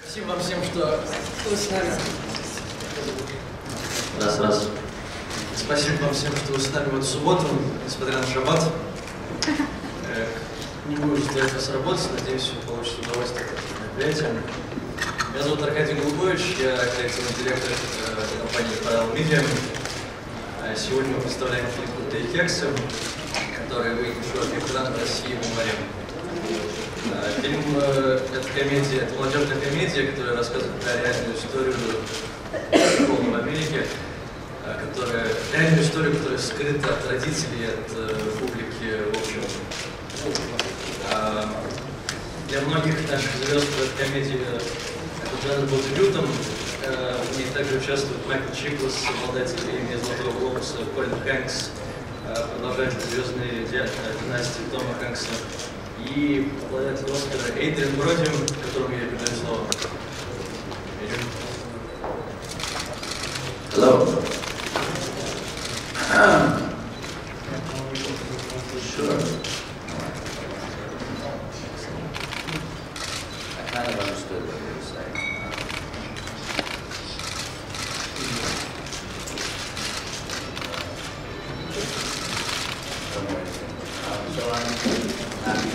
Спасибо вам всем, что вы с нами. Раз. Спасибо вам всем, что вы с нами в эту субботу, несмотря на шаббат. Не буду заставлять вас работать, надеюсь, вы получите удовольствие от этого мероприятия. Меня зовут Аркадий Глубович, я креативный директор компании Видео. Сегодня мы представляем фильм «Крутые кексы», который выйдет в экран в России в январе. Фильм — это комедия, это молодежная комедия, которая рассказывает про реальную историю школы в Америке, реальную историю, которая скрыта от родителей, от публики, в общем. Для многих наших звезд эта комедия, этот жанр был дебютом. В ней также участвуют Майкл Чиклас, обладатель премии «Золотого глобуса», Колин Хэнкс, продолжатель звездной династии Тома Хэнкса, и обладатель Оскара Адриен Броди, которому я передаю слово. Hello. Sure. I kind of understood what you were saying. So I'm happy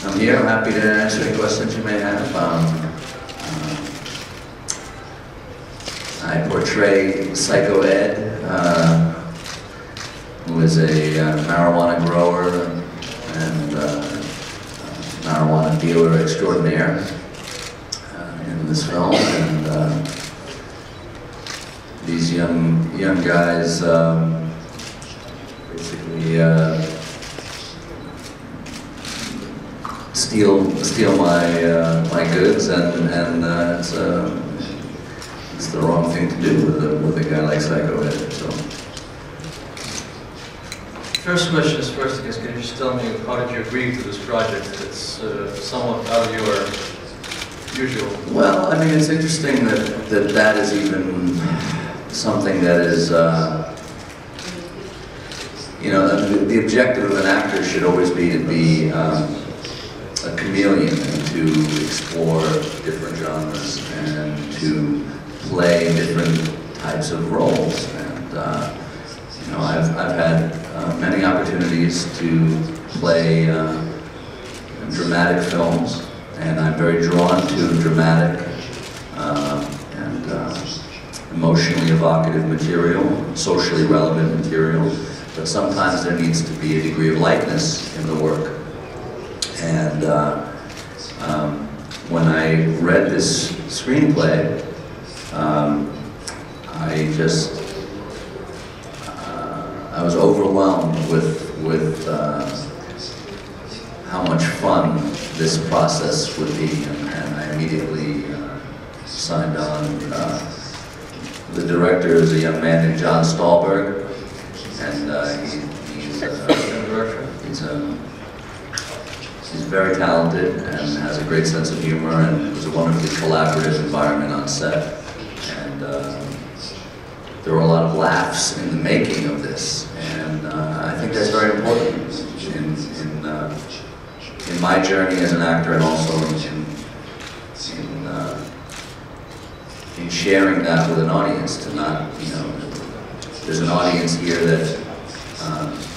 I'm here. I'm happy to answer any questions you may have. I portray Psycho Ed, who is a marijuana grower and marijuana dealer extraordinaire in this film. And these young guys basically steal my goods, and it's the wrong thing to do with a guy like Psycho Ed. So. First question is first, I guess. Can you just tell me how did you agree to this project? It's somewhat out of your usual. Well, I mean, it's interesting that is even something that is, you know, the objective of an actor should always be to be a chameleon and to explore different genres and to play different types of roles. And you know, I've had many opportunities to play dramatic films, and I'm very drawn to dramatic and emotionally evocative material, socially relevant material, but sometimes there needs to be a degree of lightness in the work. And when I read this screenplay, I was overwhelmed with how much fun this process would be, and I immediately signed on. The director is a young man named John Stolberg, and he's very talented and has a great sense of humor, and it was a wonderfully collaborative environment on set. And there were a lot of laughs in the making of this, and I think that's very important in my journey as an actor, and also in sharing that with an audience. To not, you know, there's an audience here that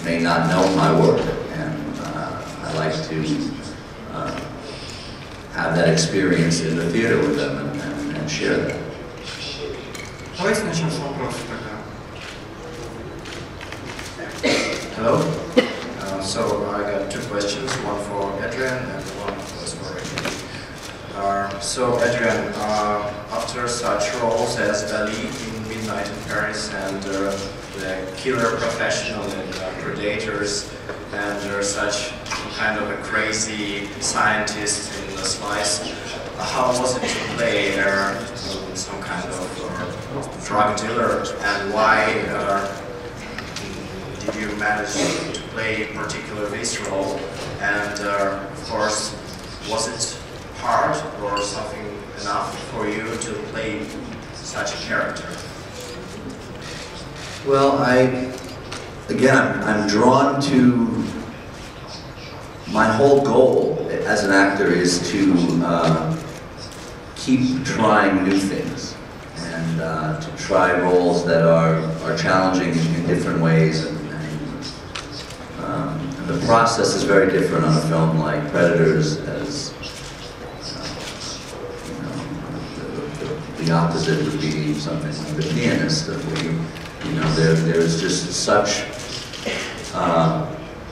may not know my work, and I like to have that experience in the theater with them and share that. Давайте начнем с вопроса тогда. Hello. So I got two questions, one for Adrien and one for Adrien. So Adrien, after such roles as Ali in Midnight in Paris and the killer professional in Predators, and such kind of a crazy scientist in The Slice, how was it to play some kind of drug dealer, and why did you manage to play particularly this role? And of course, was it hard or something enough for you to play such a character? Well, I'm drawn to my whole goal as an actor is to keep trying new things and to try roles that are challenging in different ways. And the process is very different on a film like Predators, as the opposite would be something like The Pianist, where there's just such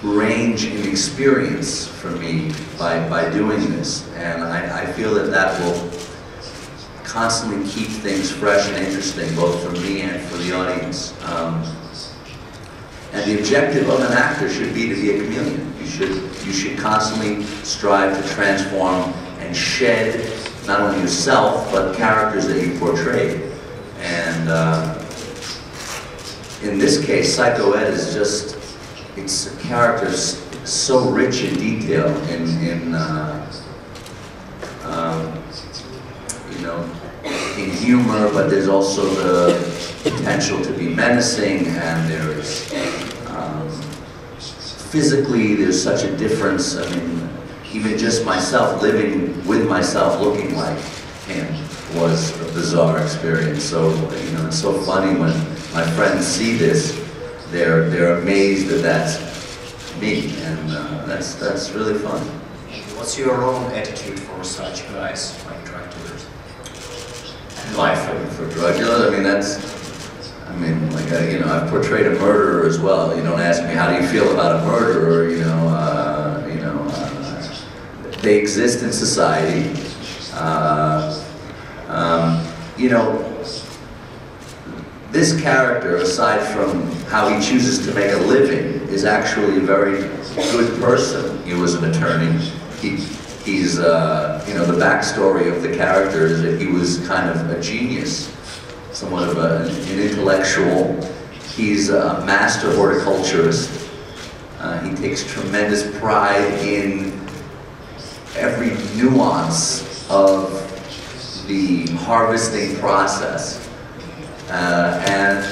range in experience for me by doing this, and I feel that will constantly keep things fresh and interesting, both for me and for the audience. And the objective of an actor should be to be a chameleon. You should constantly strive to transform and shed not only yourself, but characters that you portray. And in this case, Psycho Ed is just, it's a character so rich in detail, in humor, but there's also the potential to be menacing, and there's physically there's such a difference. I mean, even just myself living with myself looking like him was a bizarre experience. So it's so funny when my friends see this, they're amazed that that's me, and that's really fun. What's your own attitude for such guys like drug dealers? And life for drug dealers, I've portrayed a murderer as well. You don't ask me how do you feel about a murderer. They exist in society. This character, aside from how he chooses to make a living, is actually a very good person. He was an attorney. He's the backstory of the character is that he was kind of a genius, somewhat of an intellectual. He's a master horticulturist. He takes tremendous pride in every nuance of the harvesting process. And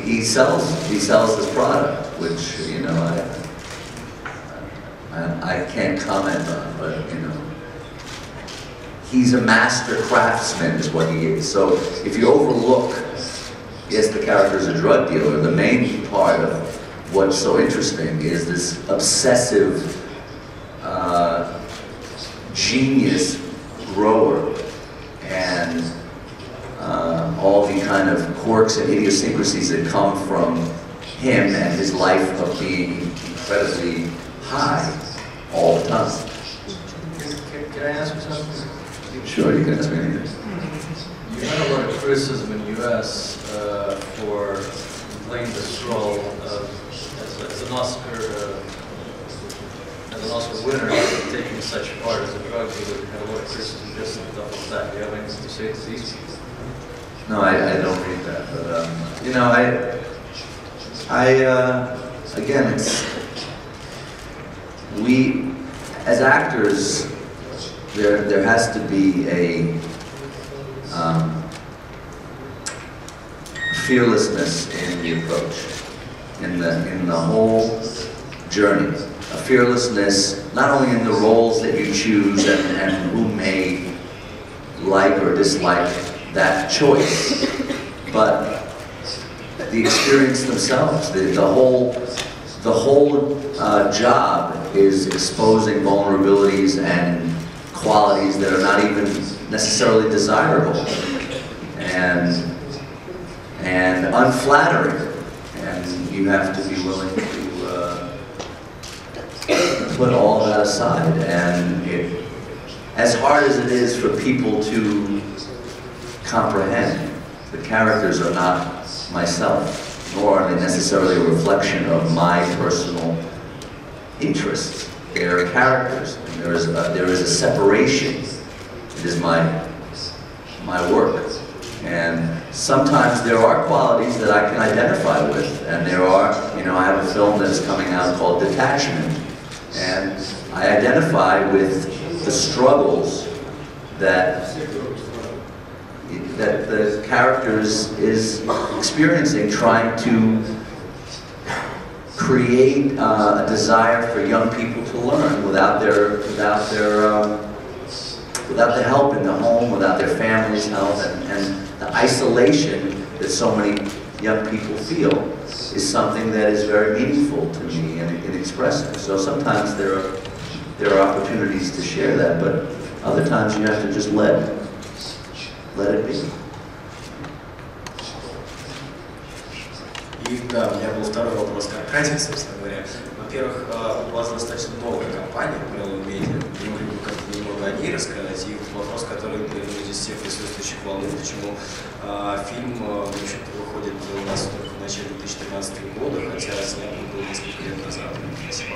he sells his product, which I can't comment on, but he's a master craftsman is what he is. So if you overlook, yes, the character is a drug dealer, the main part of what's so interesting is this obsessive genius grower, and all the kind of quirks and idiosyncrasies that come from him and his life of being incredibly high all the time. Can I ask you something? Sure, you can ask me anything. You had a lot of criticism in the U.S. for playing this role as an Oscar winner, taking such part as a drug dealer. You had a lot of criticism just off of that. Do you have anything to say to these people? No, I don't read that, but again, we as actors, there has to be a fearlessness in the approach, in the whole journey. A fearlessness not only in the roles that you choose and who may like or dislike that choice, but the experience themselves. The whole job is exposing vulnerabilities and qualities that are not even necessarily desirable and unflattering, and you have to be willing to put all that aside. And as hard as it is for people to comprehend, the characters are not myself, nor are they necessarily a reflection of my personal interests. They are characters, and there is a separation. It is my work, and sometimes there are qualities that I can identify with, and there are, I have a film that's coming out called Detachment, and I identify with the struggles that the characters is experiencing, trying to create a desire for young people to learn without the help in the home, without their family's help, and the isolation that so many young people feel is something that is very meaningful to me in expressing. So sometimes there are opportunities to share that, but other times you have to just let it be. И да, у меня был второй вопрос к Аркадию, собственно говоря. Во-первых, у вас достаточно новая компания, Броуди Медиа. Не могли бы как-то немного о ней рассказать? И вопрос, который, наверное, из всех присутствующих волнует, почему фильм, в общем-то, выходит у нас только в начале 2013 года, хотя снят он был несколько лет назад. Спасибо.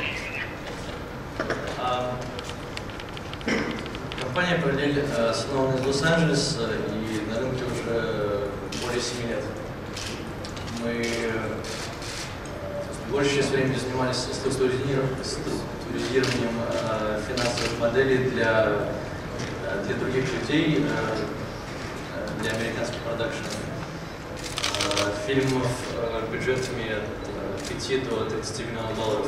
Компания «Параллель» основана из Лос-Анджелеса и на рынке уже более 7 лет. Мы большую часть времени занимались структурированием финансовых моделей для других людей, для американских продакшенов. Фильмов бюджетами от 5 до 30 миллионов долларов.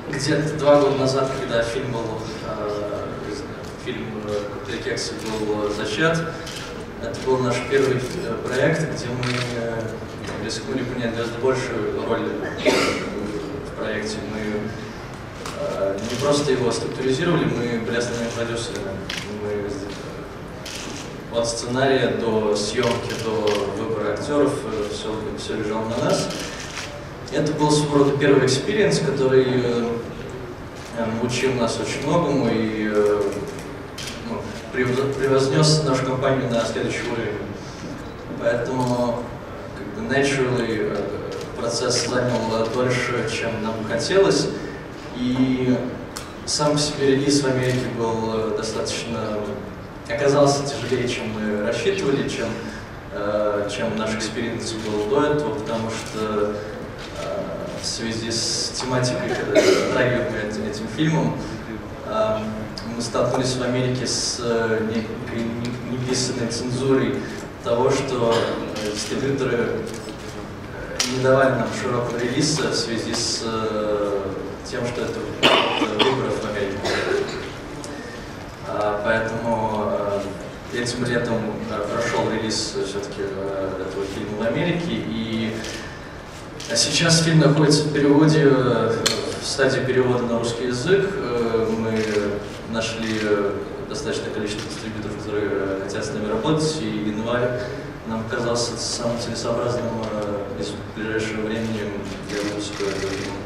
Где-то 2 года назад, когда фильм «Коктейль Кекси» был зачат, это был наш первый проект, где мы рискнули принять гораздо большую роль в проекте. Мы не просто его структуризировали, мы были основными продюсерами. От сценария до съемки, до выбора актеров, все лежало на нас. Это был своего рода первый экспириенс, который учил нас очень многому и превознес нашу компанию на следующий уровень. Поэтому, naturally, процесс занял дольше, чем нам хотелось, и сам по себе релиз в Америке был оказался тяжелее, чем мы рассчитывали, чем наш экспириенс был до этого, потому что в связи с тематикой, затрагиваемой этим фильмом, мы столкнулись в Америке с некой неписанной цензурой того, что дистрибьюторы не давали нам широкого релиза в связи с тем, что это выборы в Америке. Поэтому этим летом прошел релиз все-таки этого фильма в Америке, и сейчас фильм находится в переводе, в стадии перевода на русский язык. Мы нашли достаточное количество дистрибьюторов, которые хотят с нами работать, и январь нам казался самым целесообразным из ближайшего времени для выпуска этого фильма.